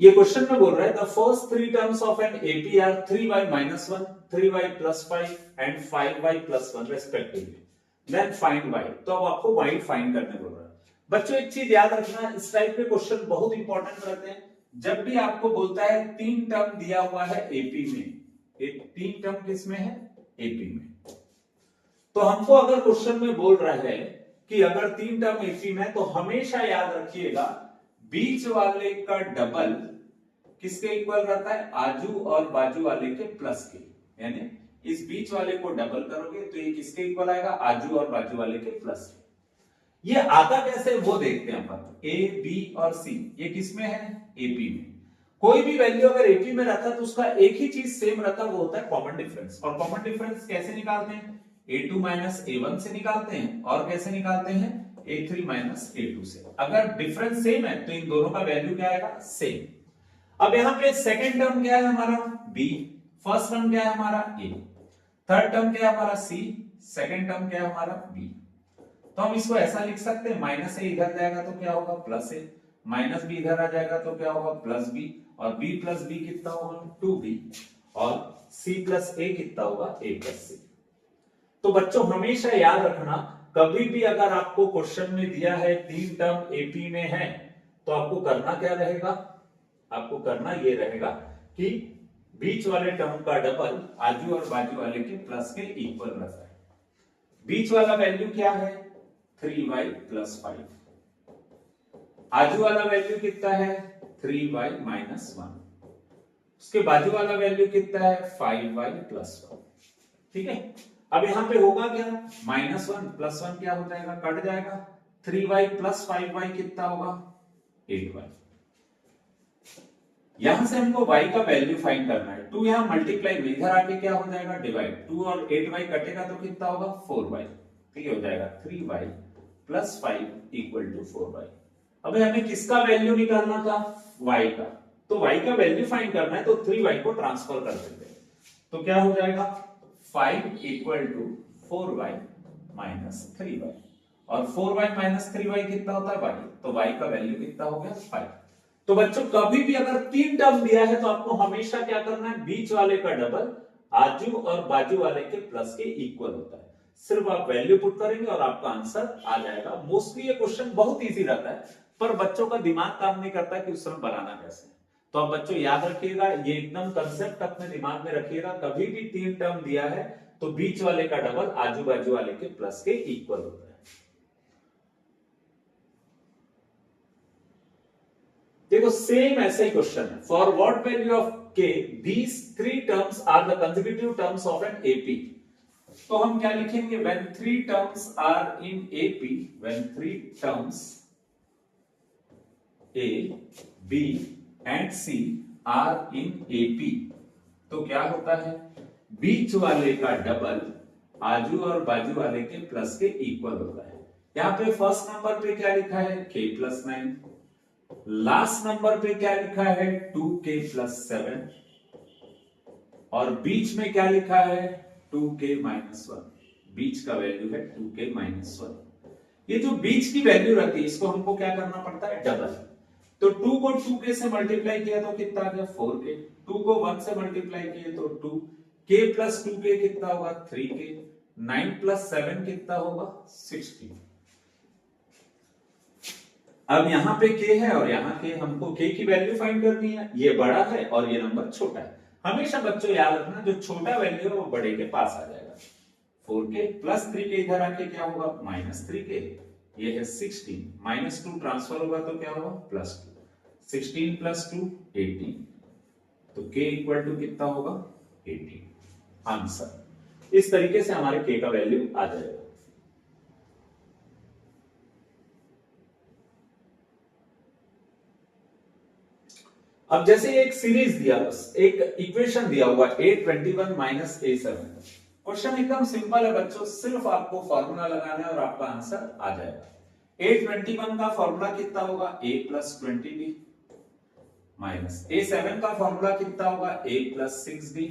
ये क्वेश्चन में बोल रहा है the first three terms of an AP are 3y minus 1, 3y plus 5 and 5y plus 1 respectively. Then find y। तो अब आपको y फाइंड करने बोल रहा है। बच्चों एक चीज याद रखना, इस टाइप के क्वेश्चन बहुत इंपॉर्टेंट रहते हैं। जब भी आपको बोलता है तीन टर्म दिया हुआ है एपी में, एक तीन टर्म किसमें है? एपी में। तो हमको अगर क्वेश्चन में बोल रहा है कि अगर तीन टर्म एपी में, तो हमेशा याद रखिएगा बीच वाले का डबल किसके इक्वल रहता है? आजू और बाजू वाले के प्लस के। यानी इस बीच वाले को डबल करोगे तो ये किसके इक्वल आएगा? आजू और बाजू वाले के प्लस के। ये आता कैसे वो देखते हैं अपन। ए, बी और सी ये किसमें है? एपी में। कोई भी वैल्यू अगर एपी में रहता है तो उसका एक ही चीज सेम रहता है, वो होता है कॉमन डिफरेंस। और कॉमन डिफरेंस कैसे निकालते हैं? a2 माइनस a1 से निकालते हैं। और कैसे निकालते हैं? a3 माइनस a2 से। अगर डिफरेंस सेम है तो इन दोनों का वैल्यू क्या आएगा? सेम। अब यहां पे सेकंड टर्म क्या है हमारा? b, फर्स्ट टर्म क्या है हमारा? a, थर्ड टर्म क्या है हमारा? c, सेकंड टर्म क्या है हमारा? b। तो हम इसको ऐसा लिख सकते हैं, माइनस a इधर जाएगा तो क्या होगा? प्लस a, माइनस b इधर आ जाएगा तो क्या होगा? प्लस b, और b प्लस b कितना होगा? 2b, और c प्लस a कितना होगा? a plus c। तो बच्चों हमेशा याद रखना, कभी भी अगर आपको क्वेश्चन में दिया है तीन टर्म एपी में है, तो आपको करना क्या रहेगा? आपको करना ये रहेगा कि बीच वाले टर्म का डबल आजू और बाजू वाले के प्लस के इक्वल रहता है। बीच वाला वैल्यू क्या है? 3y plus 5। आजू वाला वैल्यू कितना है? 3y minus 1। उसके बाजू वाला वैल्यू कितना है? 5y plus 1। ठीक है। अब यहां पे होगा क्या? माइनस 1 प्लस 1 क्या हो जाएगा? कट जाएगा। 3y प्लस 5y कितना होगा? 8y। यहां से हमको y का वैल्यू फाइंड करना है। 2 यहां मल्टीप्लाई में, इधर आके क्या हो जाएगा? डिवाइड। 2 और 8y कटेगा तो कितना होगा? 4y। ठीक हो जाएगा 3y plus 5 equal to 4y। अब हमें किसका वैल्यू निकालना था? y का। तो y का वैल्यू फाइंड करना है तो 3y को ट्रांसफर कर देते हैं। तो क्या हो जाएगा? 5 equal to 4y minus 3y। और 4y माइनस 3y कितना होता है? y। तो y का वैल्यू कितना हो गया? 5। तो बच्चों कभी भी अगर तीन टर्म दिया है तो आपको हमेशा क्या करना है? बीच वाले का डबल आजू और बाजू वाले के प्लस के इक्वल होता है। सिर्फ आप वैल्यू पुट करेंगे और आपका आंसर आ जाएगा। मोस्टली ये क्वेश्चन बहुत इजी रहता है, पर बच्चों का दिमाग काम नहीं करता कि उस समय बनाना कैसे। तो अब बच्चों याद रखिएगा, ये एकदम कंसेप्ट अपने दिमाग में रखिएगा। कभी भी तीन टर्म दिया है तो बीच वाले का डबल आजू बाजू वाले के प्लस के इक्वल होता है। देखो सेम ऐसा ही क्वेश्चन है। For what value of k these three terms are the consecutive terms of an AP। तो हम क्या लिखेंगे? when three terms are in AP, when three terms A, B and C are in AP, तो क्या होता है? बीच वाले का डबल आजू और बाजू वाले के प्लस के इक्वल होता है। यहां पे फर्स्ट नंबर पे क्या लिखा है? k plus 9। लास्ट नंबर पे क्या लिखा है? 2k plus 7। और बीच में क्या लिखा है? 2k minus 1। बीच का वैल्यू है 2k माइनस 1। ये जो बीच की वैल्यू रहती है इसको हमको क्या करना पड़ता है? डबल। तो 2 को 2k से मल्टीप्लाई किया तो कितना आ गया? 4k। 2 को 1 से मल्टीप्लाई किया तो 2 k प्लस 2k कितना होगा? 3k। 9 प्लस 7 कितना होगा? 16। अब यहां पे k है और यहां के हमको k की वैल्यू फाइंड करनी है। ये बड़ा है और ये नंबर छोटा है। हमेशा बच्चों याद रखना, जो छोटा वैल्यू है वो बड़े के पास आ जाएगा। 4k प्लस 3k इधर आके क्या होगा? Minus 3k। ये है 16, माइनस 2 ट्रांसफर होगा तो क्या होगा? प्लस 2। 16 प्लस 2 18। तो k इक्वल टू कितना होगा? 18। आंसर। इस तरीके से हमारे k का वैल्यू आ जाएगा। अब जैसे एक सीरीज दिया, एक इक्वेशन दिया हुआ a21 माइनस a7। क्वेश्चन एकदम सिंपल है बच्चों, सिर्फ आपको फॉर्मूला लगाना है और आपका आंसर आ जाएगा। a21 का फॉर्मूला कितना होगा? a plus 20b minus a7 का फॉर्मूला कितना होगा? a plus 6b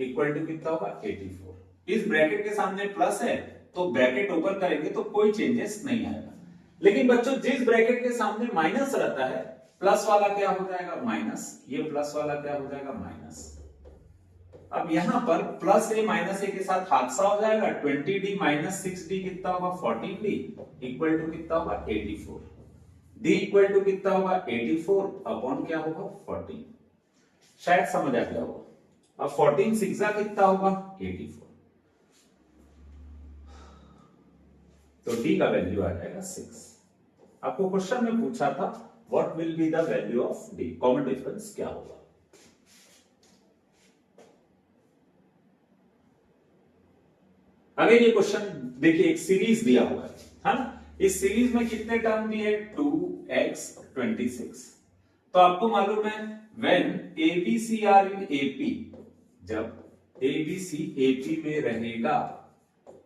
equal to कितना होगा? 84। इस ब्रैकेट के सामने प्लस है तो ब्रैकेट ओपन करेंगे तो कोई चेंजेस नहीं आएगा। लेकिन बच्चों जिस ब्रैकेट के सामने माइनस रहता है प्लस वाला क्या हो जाएगा माइनस, ये प्लस वाला क्या हो जाएगा माइनस। अब यहां पर प्लस ए माइनस ए के साथ हादसा हो जाएगा, 20d माइनस 6d कितना होगा 14d इक्वल टू कितना होगा 84, d इक्वल टू कितना होगा 84 अपॉन क्या होगा 14, शायद समझ आ गया होगा। अब 14 सिक्सा कितना होगा 84, तो d का वैल्यू आ जाएगा 6। आपको क्वेश्चन में पूछा था what will be the value of d, common difference क्या होगा। अगर ये क्वेश्चन देखिए एक सीरीज दिया हुआ है ना, इस सीरीज में कितने टर्म दिए 2x 26, तो आपको मालूम है when ABC are in AP, जब ABC AP में रहेगा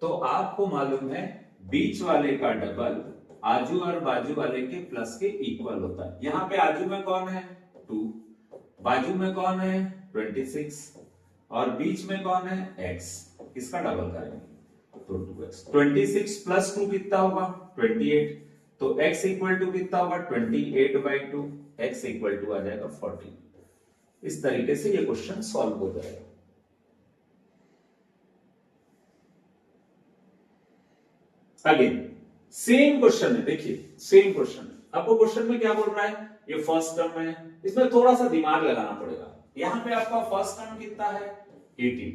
तो आपको मालूम है बीच वाले का डबल आजू और बाजू वाले के प्लस के इक्वल होता है। यहां पे आजू में कौन है 2, बाजू में कौन है 26 और बीच में कौन है x, इसका डबल करेंगे तो 2x। 26 प्लस 2 कितना होगा 28, तो x इक्वल टू कितना होगा 28/2, x इक्वल टू आ जाएगा 14। इस तरीके से ये क्वेश्चन सॉल्व हो जाएगा। अगेन सेम क्वेश्चन है, देखिए सेम क्वेश्चन है। आपको क्वेश्चन में क्या बोल रहा है, ये फर्स्ट टर्म है, इसमें थोड़ा सा दिमाग लगाना पड़ेगा। यहां पे आपका फर्स्ट टर्म कितना है 18,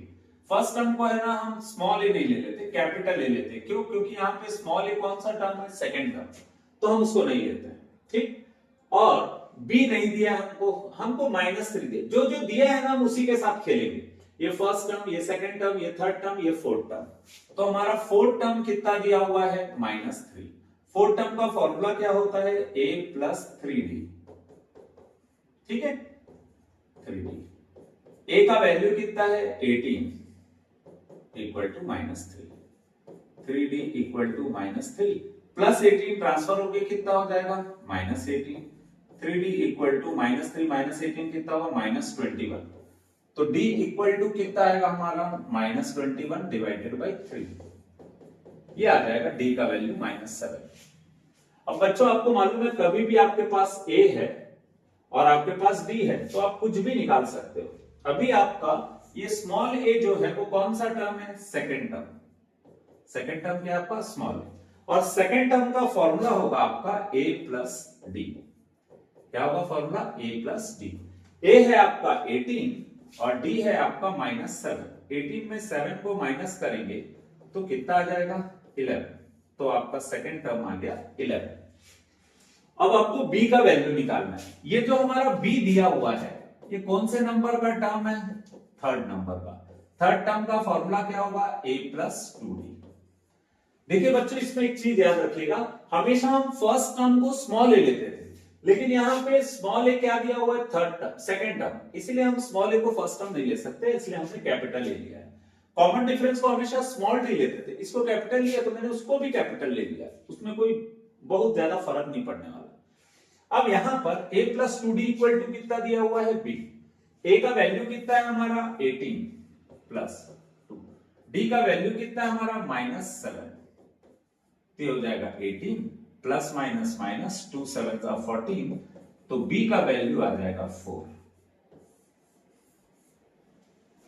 फर्स्ट टर्म को है ना हम स्मॉल ए नहीं ले लेते, कैपिटल ए लेते। क्यों, क्योंकि यहाँ पे स्मॉल ए कौन सा टर्म है सेकंड टर्म, तो हम उसको नहीं लेते हैं, ठीक। और बी नहीं दिया हमको, हमको -3 दिया, जो जो दिया है ना हम उसी के साथ खेलेंगे। ये फर्स्ट टर्म, ये सेकंड टर्म, ये थर्ड टर्म, ये फोर्थ टर्म, तो हमारा फोर्थ टर्म कितना दिया हुआ है -3। फोर्थ टर्म का फॉर्मूला क्या होता है a + 3d, ठीक है 3d। a का वैल्यू कितना है 18 equal to -3, 3d equal to -3 plus 18 transfer होके कितना हो जाएगा -18, 3d इक्वल टू -3 -18 कितना होगा -21, तो d इक्वल टू कितना आएगा हमारा -21 डिवाइडेड बाई 3, ये आ जाएगा d का वैल्यू -7। अब बच्चों आपको मालूम है कभी भी आपके पास a है और आपके पास d है तो आप कुछ भी निकाल सकते हो। अभी आपका ये स्मॉल a जो है वो कौन सा टर्म है सेकंड टर्म, सेकंड टर्म क्या है आपका स्मॉल a, और सेकंड टर्म का फॉर्मूला होगा आपका a + d। क्या होगा फॉर्मूला a + d। a है आपका 18 और d है आपका -7, 18 में 7 को माइनस करेंगे तो कितना आ जाएगा 11, तो आपका सेकंड टर्म आ गया 11। अब आपको b का वैल्यू निकालना है। ये जो हमारा b दिया हुआ है ये कौन से नंबर का टर्म है थर्ड नंबर का। थर्ड टर्म का फॉर्मूला क्या होगा a + 2d। देखिए बच्चों इसमें एक चीज याद रखिएगा, हमेशा हम फर्स्ट टर्म को स्मॉल a लेते थे, लेकिन यहाँ पे स्मॉल ए क्या दिया हुआ है थर्ड टर्म सेकंड टर्म, इसीलिए हम स्मॉल ए को फर्स्ट टर्म नहीं ले सकते, इसलिए हमने कैपिटल ले लिया है। कॉमन डिफरेंस को हमेशा स्मॉल टी लेते थे, इसको कैपिटल लिया तो मैंने उसको भी कैपिटल ले लिया, उसमें कोई बहुत ज्यादा फर्क नहीं पड़ने वाला। अब यहाँ पर a + 2d इक्वल टू कितना दिया हुआ है b, a का वैल्यू कितना है हमारा 18 + 2, d का वैल्यू कितना है हमारा -7, तो हो जाएगा 18 प्लस माइनस माइनस 2 7 का 14, तो b का वैल्यू आ जाएगा 4।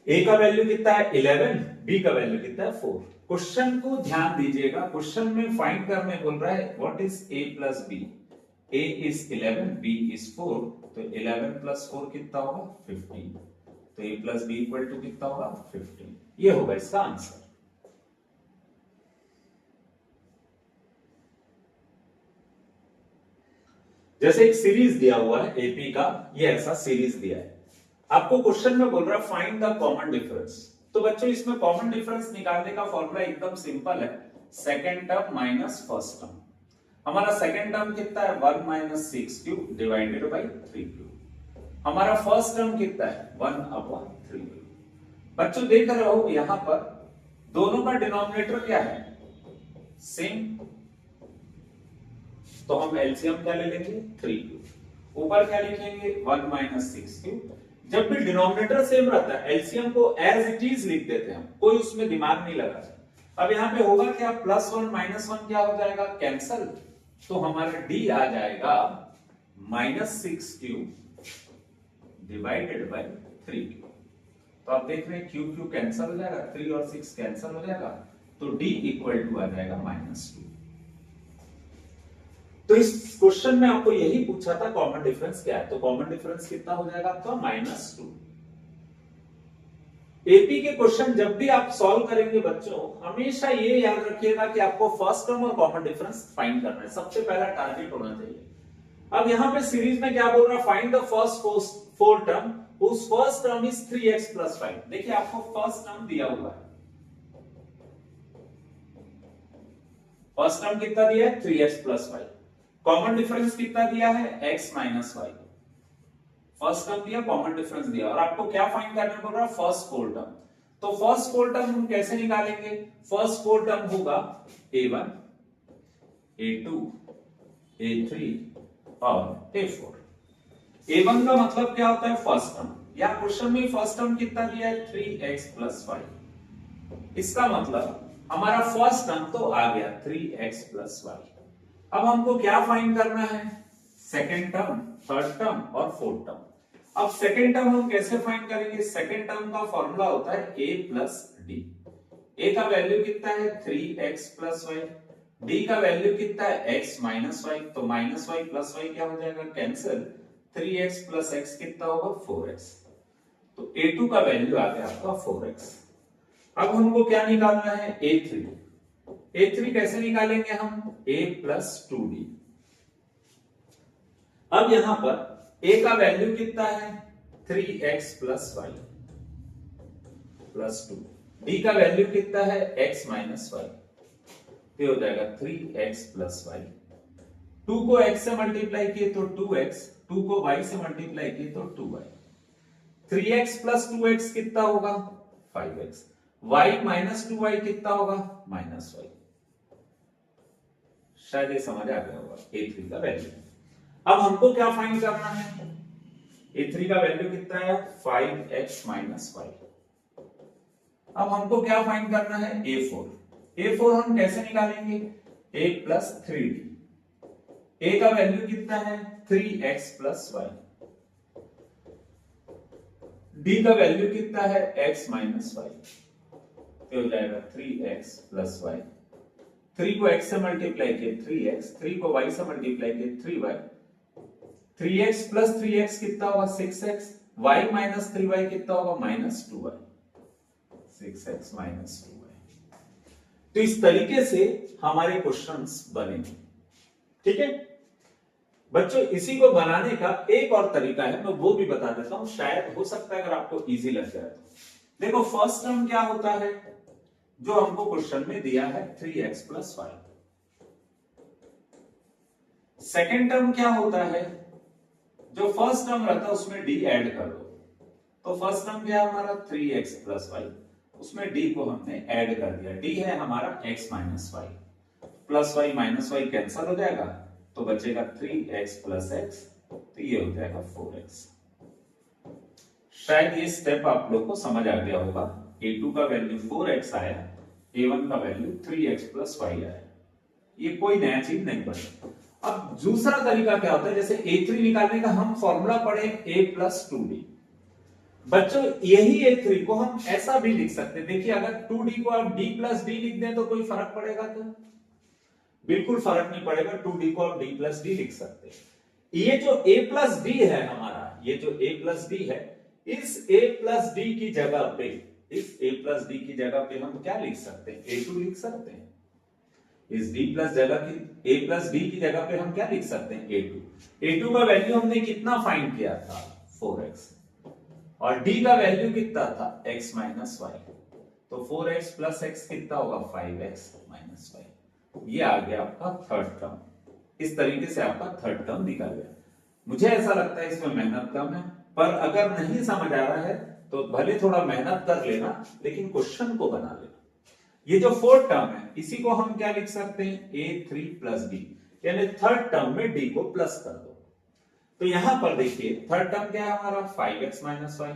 a का वैल्यू कितना है 11, b का वैल्यू कितना है 4। क्वेश्चन को ध्यान दीजिएगा, क्वेश्चन में फाइंड करने बोल रहा है what is a + b, a is 11 b is 4, तो 11 + 4 कितना होगा 15, तो a + b इक्वल टू कितना होगा 15, ये होगा इसका आंसर। जैसे एक सीरीज दिया हुआ है एपी का, ये ऐसा सीरीज दिया है, आपको क्वेश्चन में बोल रहा है फाइंड द कॉमन डिफरेंस। तो बच्चों इसमें कॉमन डिफरेंस निकालने का फॉर्मूला एकदम सिंपल है, second term minus first term. हमारा सेकंड टर्म कितना है 1 - 6³ डिवाइडेड बाई 3³। हमारा फर्स्ट टर्म कितना है 1/3। बच्चों देख रहे हो यहां पर दोनों का डिनोमिनेटर क्या है सेम, तो हम एलसीएम क्या ले लेंगे 3³। ऊपर क्या लिखेंगे 1 - 6³। जब भी डिनोमिनेटर सेम रहता है एलसीएम को एज इट इज लिख देते हैं, कोई उसमें दिमाग नहीं लगाता। अब यहाँ पे होगा क्या +1 - 1 क्या हो जाएगा कैंसल, तो हमारा d आ जाएगा -6 क्यूब डिवाइडेड बाय 3 क्यूब। तो आप देख रहे हैं क्यूब क्यूब कैंसिल हो जाएगा, 3 और 6 कैंसिल हो जाएगा, तो d इक्वल टू आ जाएगा -2। तो इस क्वेश्चन में आपको यही पूछा था कॉमन डिफरेंस क्या है, तो कॉमन डिफरेंस कितना हो जाएगा आपका -2। एपी के क्वेश्चन जब भी आप सॉल्व करेंगे बच्चों, हमेशा ये याद रखिएगा कि आपको फर्स्ट टर्म और कॉमन डिफरेंस फाइंड करना है, सबसे पहला टारगेट होना चाहिए। अब यहां पे सीरीज में क्या बोल रहा है, find the first four term whose first term is 3x plus 5। देखिए आपको फर्स्ट टर्म दिया हुआ है, फर्स्ट टर्म कितना दिया है 3x plus 5। कॉमन डिफरेंस कितना दिया है x minus y। First term दिया, कॉमन डिफरेंस दिया, और आपको क्या फाइंड करना बोल रहा है फर्स्ट फोर टर्म। तो फर्स्ट फोर टर्म हम कैसे निकालेंगे, फर्स्ट फोर टर्म होगा a1 a2 a3 और a4। a1 का मतलब क्या होता है फर्स्ट टर्म, या क्वेश्चन में फर्स्ट टर्म कितना दिया है 3x plus 5। इसका मतलब हमारा फर्स्ट टर्म तो आ गया 3x plus y। अब हमको क्या फाइंड करना है, सेकेंड टर्म, थर्ड टर्म और फोर्थ टर्म। अब सेकेंड टर्म हम कैसे फाइंड करेंगे, सेकेंड टर्म का फॉर्मूला होता है a plus d। a का वैल्यू कितना है 3x plus y, d का वैल्यू कितना है x minus y, तो minus y plus y क्या हो जाएगा कैंसिल, 3x plus x कितना होगा 4x, तो a2 का वैल्यू आ गया आपका 4x। अब हमको क्या निकालना है a3। a3 कैसे निकालेंगे हम, a plus 2d। अब यहां पर a का वैल्यू कितना है 3x plus y plus 2, d का वैल्यू कितना है x minus y, तो हो जाएगा 3x plus y। 2 को x से मल्टीप्लाई किए तो 2x, 2 को y से मल्टीप्लाई किए तो 2y। 3x plus 2x कितना होगा 5x, y minus 2y कितना होगा -y। शायद ये समझ आ गया होगा a3 का वैल्यू। अब हमको क्या फाइंड करना है, a3 का वैल्यू कितना है 5x minus y। अब हमको क्या फाइंड करना है a4। a4 हम कैसे निकालेंगे, a plus 3d। a का वैल्यू कितना है 3x plus y, d का वैल्यू कितना है x minus y, तो हो जाएगा 3x plus y। 3 को x से मल्टीप्लाई किए 3x, 3 को y से मल्टीप्लाई किए 3y। 3x plus 3x कितना होगा 6x, y minus 3y कितना होगा -2y, 6x minus 2y। तो इस तरीके से हमारे क्वेश्चंस बनेंगे, ठीक है बच्चों। इसी को बनाने का एक और तरीका है, मैं वो भी बता देता हूं, शायद हो सकता है अगर आपको इजी लग जाए तो। देखो फर्स्ट टर्म क्या होता है जो हमको क्वेश्चन में दिया है 3x plus 5। सेकेंड टर्म क्या होता है, जो फर्स्ट टर्म रहता है उसमें d ऐड कर दो, तो फर्स्ट टर्म क्या है हमारा 3x plus y, उसमें d को हमने ऐड कर दिया, d है हमारा x minus y, plus y minus y cancel हो जाएगा, तो बचेगा 3x plus x, तो ये हो जाएगा 4x। शायद ये स्टेप आप लोग को समझ आ गया होगा। a2 का वैल्यू 4x आया, a1 का वैल्यू 3x plus y आया, ये कोई नया चीज नहीं बना। अब दूसरा तरीका क्या होता है, जैसे a3 निकालने का हम फॉर्मूला पढ़े a plus 2d। बच्चों यही a3 को हम ऐसा भी लिख सकते हैं, देखिए अगर 2d को आप d plus d लिख दें तो कोई फर्क पड़ेगा क्या, बिल्कुल फर्क नहीं पड़ेगा, 2d को आप d plus d लिख सकते हैं। ये जो a plus d है हमारा, ये जो a plus d है, इस a plus d की जगह पे, इस a plus d की जगह पे हम क्या लिख सकते हैं, a2 लिख सकते हैं। इस d plus जगह की, a plus d की जगह पे हम क्या लिख सकते हैं a2। a2 का वैल्यू हमने कितना फाइंड किया था 4x, और d का वैल्यू कितना था x minus y, तो 4x plus x कितना होगा 5x minus y। ये आ गया आपका थर्ड टर्म। इस तरीके से आपका थर्ड टर्म निकल गया। मुझे ऐसा लगता है इसमें मेहनत कम है, पर अगर नहीं समझ आ रहा है तो भले थोड़ा मेहनत कर लेना, लेकिन क्वेश्चन को बना लेना। ये जो फोर्थ टर्म है इसी को हम क्या लिख सकते हैं a3 plus d, यानी थर्ड टर्म में d को प्लस कर दो। तो यहां पर देखिए थर्ड टर्म क्या है हमारा 5x minus y,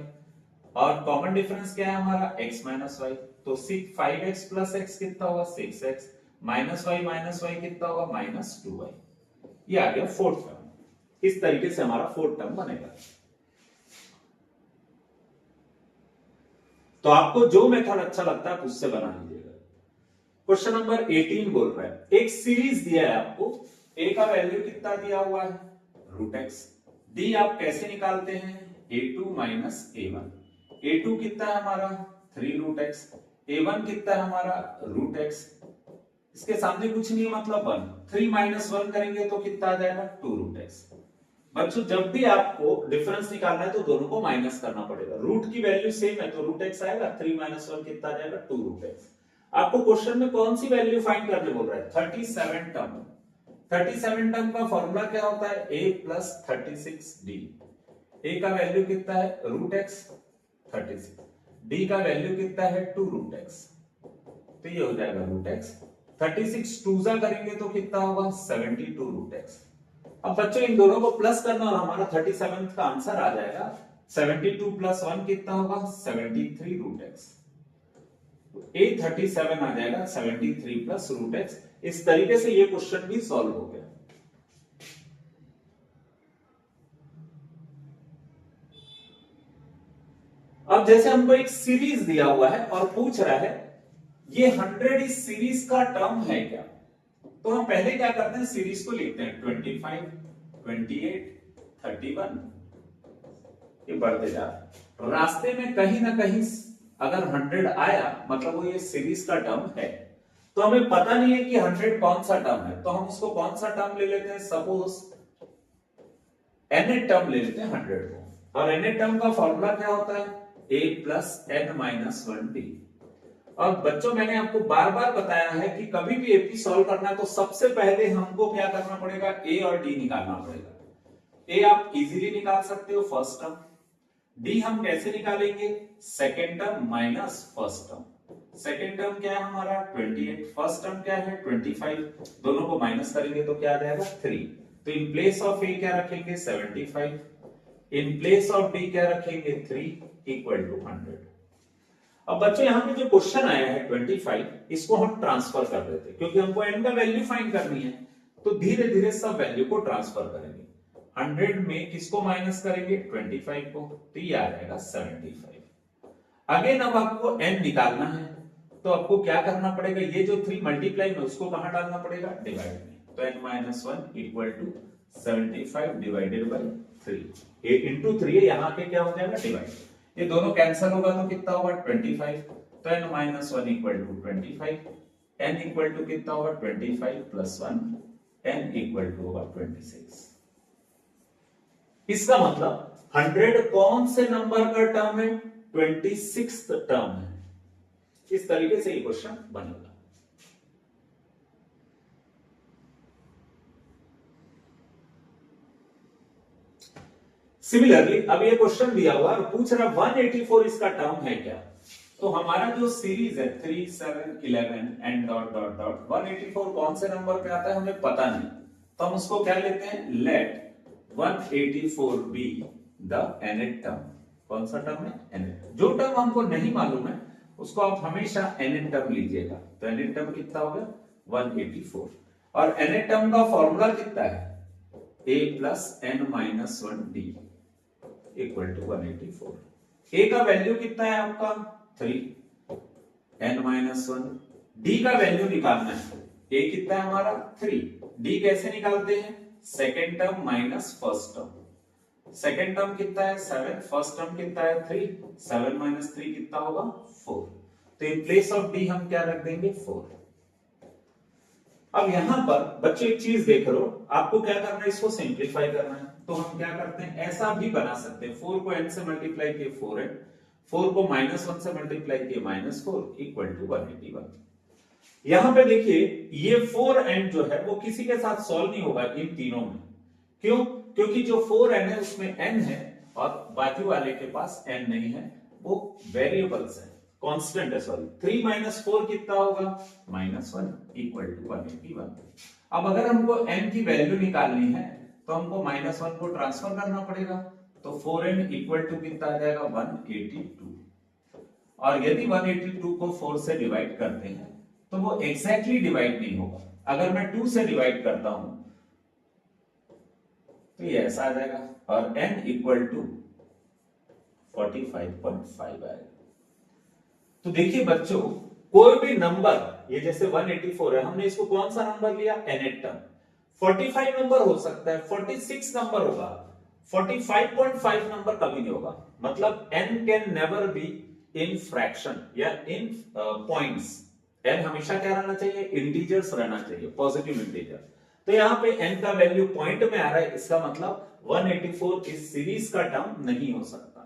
और कॉमन डिफरेंस क्या है हमारा x minus y, तो 5x plus x कितना होगा 6x, -y कितना होगा -2y। ये आ गया फोर्थ टर्म। इस तरीके से हमारा फोर्थ टर्म बनेगा। तो आपको जो मेथड अच्छा लगता है उससे बना लीजिएगा। क्वेश्चन नंबर 18 बोल रहा है, एक सीरीज दिया है आपको, ए का वैल्यू कितना दिया हुआ है √x, डी आप कैसे निकालते हैं a2 माइनस a1, a2 कितना है हमारा 3√x, a1 कितना है हमारा √x, इसके सामने कुछ नहीं है मतलब 1, 3 माइनस 1 करेंगे तो कितना आ जाएगा 2√x। बच्चों जब भी आपको डिफरेंस निकालना है तो दोनों को माइनस करना पड़ेगा, रूट की वैल्यू सेम है तो √x आएगा, 3 माइनस 1 कितना आ जाएगा 2√x। आपको क्वेश्चन में कौन सी वैल्यू फाइंड करने बोल रहा है 37 टर्म, 37 टर्म का फॉर्मूला क्या होता है a प्लस 36d, a का वैल्यू कितना है √x 36, d का वैल्यू कितना है 2√x, तो ये हो जाएगा √x, 36 टूजा करेंगे तो कितना होगा 72√x। अब बच्चों इन दोनों को प्लस करना और हमारा 37 का आंसर आ जाएगा 72 प्लस 1 कितना होगा 73√x, a37 आ जाएगा 73 प्लस √x। इस तरीके से ये क्वेश्चन भी सॉल्व हो गया। अब जैसे हमको एक सीरीज दिया हुआ है और पूछ रहा है ये 100 इस सीरीज का टर्म है क्या, तो हम पहले क्या करते हैं सीरीज को लिखते हैं 25, 28, 31, ये बढ़ते जा रहा है। रास्ते में कहीं ना कहीं अगर 100 आया मतलब वो ये सीरीज का टर्म है, तो हमें पता नहीं है कि 100 कौन सा टर्म है, तो हम उसको कौन सा टर्म ले लेते हैं, सपोज nth टर्म ले लेते हैं 100 को, और nth टर्म का फॉर्मूला क्या होता है a plus n minus 1d। और बच्चों मैंने आपको बार बार बताया है कि कभी भी एपी सॉल्व करना है तो सबसे पहले हमको क्या करना पड़ेगा a और d निकालना पड़ेगा। a आप इजीली निकाल सकते हो फर्स्ट टर्म, d हम कैसे निकालेंगे second term minus first term, second term क्या है हमारा 28, फर्स्ट टर्म क्या है 25, दोनों को माइनस करेंगे तो क्या आ जाएगा 3, तो इन प्लेस ऑफ a क्या रखेंगे 75, इन प्लेस ऑफ d क्या रखेंगे 3 इक्वल टू 100। अब बच्चों यहाँ पे जो क्वेश्चन आया है 25, इसको हम ट्रांसफर कर देते हैं क्योंकि हमको n का वैल्यू फाइंड करनी है, तो धीरे धीरे सब वैल्यू को ट्रांसफर करेंगे। 100 में किसको माइनस करेंगे 25 को, तो ये आ जाएगा 75। अगेन अब आपको n निकालना है तो आपको क्या करना पड़ेगा, ये जो 3 मल्टीप्लाई में उसको कहां डालना पड़ेगा डिवाइड में, तो n-1 equal to 75 divided by 3, ये इंटू 3 है, यहाँ पे क्या हो जाएगा डिवाइड, ये दोनों कैंसिल होगा तो कितना होगा 25, तो n-1 equal to 25, n equal to कितना होगा 25 प्लस 1, n इक्वल टू होगा 26। इसका मतलब 100 कौन से नंबर का टर्म है 26th टर्म है। इस तरीके से ये क्वेश्चन बनेगा। सिमिलरली अब ये क्वेश्चन दिया हुआ और पूछ रहा 184 इसका टर्म है क्या, तो हमारा जो सीरीज है 3, 7, 11 एंड डॉट डॉट डॉट 184 कौन से नंबर पे आता है हमें पता नहीं, तो हम उसको क्या लेते हैं let 184 be the nth term. कौन सा टर्म है nth, जो टर्म हमको नहीं मालूम है उसको आप हमेशा nth टर्म लीजिएगा, तो nth टर्म कितना होगा 184, और nth टर्म का फॉर्मूला कितना है a plus n minus 1d equal to 184। a का वैल्यू कितना है आपका 3, n माइनस 1, d का वैल्यू निकालना है, a कितना है हमारा 3, d कैसे निकालते हैं second term minus first term, second term कितना है 7, फर्स्ट टर्म कितना है 3, 7 माइनस 3 कितना होगा 4, तो इन प्लेस ऑफ d हम क्या रख देंगे 4। अब यहां पर बच्चे एक चीज देख लो, आपको क्या करना है इसको सिंप्लीफाई करना है, तो हम क्या करते हैं ऐसा भी बना सकते हैं 4 को n से मल्टीप्लाई किए 4n, 4 को -1 से मल्टीप्लाई किए -4 इक्वल टू 181। यहां पे देखिए ये 4n जो है वो किसी के साथ सॉल्व नहीं होगा इन तीनों में, क्यों, क्योंकि जो 4n है उसमें n है और बाजू वाले के पास n नहीं है, वो वेरिएबल्स है, कांस्टेंट है सॉरी। 3 माइनस 4 कितना होगा -1 इक्वल टू 181। अब अगर हमको n की वैल्यू निकालनी है तो हमको -1 को ट्रांसफर करना पड़ेगा, तो 4n इक्वल टू कितना आ जाएगा 182, और यदि 182 को 4 से डिवाइड करते हैं तो वो एग्जैक्टली डिवाइड नहीं होगा। अगर मैं 2 से डिवाइड करता हूं तो ये ऐसा आ जाएगा और n इक्वल टू 45.5 आएगा। तो देखिए बच्चों, कोई भी नंबर, ये जैसे 184 है, हमने इसको कौन सा नंबर लिया, nth टर्म। 45 नंबर हो सकता है, 46 नंबर होगा, 45.5 नंबर कभी नहीं होगा। मतलब n can never be in fraction या इन पॉइंट्स। n हमेशा क्या रहना चाहिए, इंटीजर्स रहना चाहिए, पॉजिटिव इंटीजर। तो यहाँ पे n का वैल्यू पॉइंट में आ रहा है, इसका मतलब 184 इस सीरीज का टर्म नहीं हो सकता।